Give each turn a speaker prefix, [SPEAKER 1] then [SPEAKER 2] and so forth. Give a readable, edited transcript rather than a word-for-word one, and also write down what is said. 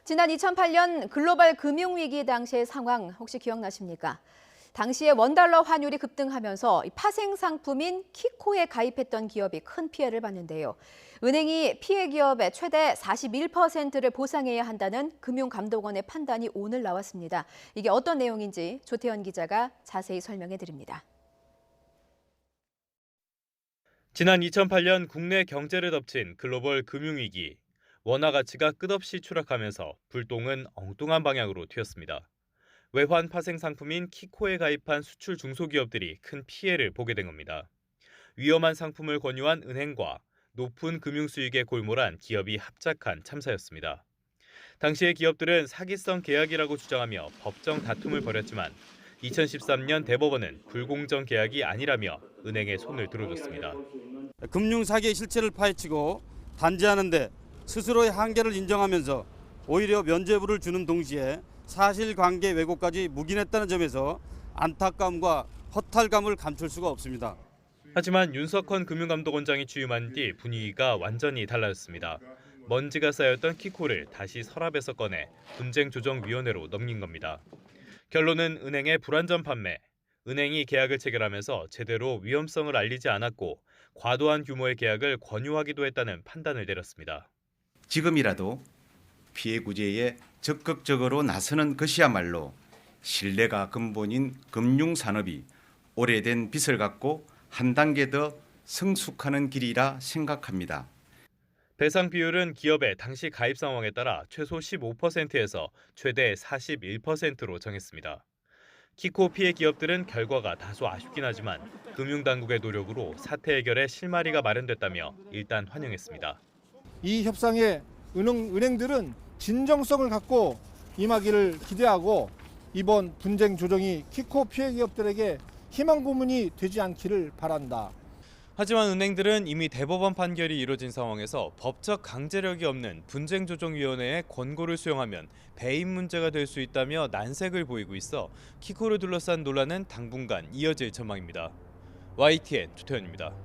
[SPEAKER 1] 지난 2008년 글로벌 금융위기 당시의 상황 혹시 기억나십니까? 당시에 원달러 환율이 급등하면서 파생 상품인 키코에 가입했던 기업이 큰 피해를 봤는데요. 은행이 피해 기업의 최대 41%를 보상해야 한다는 금융감독원의 판단이 오늘 나왔습니다. 이게 어떤 내용인지 조태현 기자가 자세히 설명해 드립니다.
[SPEAKER 2] 지난 2008년 국내 경제를 덮친 글로벌 금융위기. 원화 가치가 끝없이 추락하면서 불똥은 엉뚱한 방향으로 튀었습니다. 외환 파생 상품인 키코에 가입한 수출 중소기업들이 큰 피해를 보게 된 겁니다. 위험한 상품을 권유한 은행과 높은 금융 수익에 골몰한 기업이 합작한 참사였습니다. 당시의 기업들은 사기성 계약이라고 주장하며 법정 다툼을 벌였지만 2013년 대법원은 불공정 계약이 아니라며 은행의 손을 들어줬습니다.
[SPEAKER 3] 금융사기의 실체를 파헤치고 단죄하는 데 스스로의 한계를 인정하면서 오히려 면죄부를 주는 동시에 사실관계 왜곡까지 묵인했다는 점에서 안타까움과 허탈감을 감출 수가 없습니다.
[SPEAKER 2] 하지만 윤석헌 금융감독원장이 취임한 뒤 분위기가 완전히 달라졌습니다. 먼지가 쌓였던 키코를 다시 서랍에서 꺼내 분쟁조정위원회로 넘긴 겁니다. 결론은 은행의 불완전 판매, 은행이 계약을 체결하면서 제대로 위험성을 알리지 않았고 과도한 규모의 계약을 권유하기도 했다는 판단을 내렸습니다.
[SPEAKER 4] 지금이라도 피해 구제에 적극적으로 나서는 것이야말로 신뢰가 근본인 금융산업이 오래된 빚을 갚고 한 단계 더 성숙하는 길이라 생각합니다.
[SPEAKER 2] 배상 비율은 기업의 당시 가입 상황에 따라 최소 15%에서 최대 41%로 정했습니다. 키코 피해 기업들은 결과가 다소 아쉽긴 하지만 금융당국의 노력으로 사태 해결에 실마리가 마련됐다며 일단 환영했습니다.
[SPEAKER 5] 이 협상에 은행들은 진정성을 갖고 임하기를 기대하고 이번 분쟁 조정이 키코 피해 기업들에게 희망 고문이 되지 않기를 바란다.
[SPEAKER 2] 하지만 은행들은 이미 대법원 판결이 이뤄진 상황에서 법적 강제력이 없는 분쟁조정위원회의 권고를 수용하면 배임 문제가 될 수 있다며 난색을 보이고 있어 키코를 둘러싼 논란은 당분간 이어질 전망입니다. YTN 조태현입니다.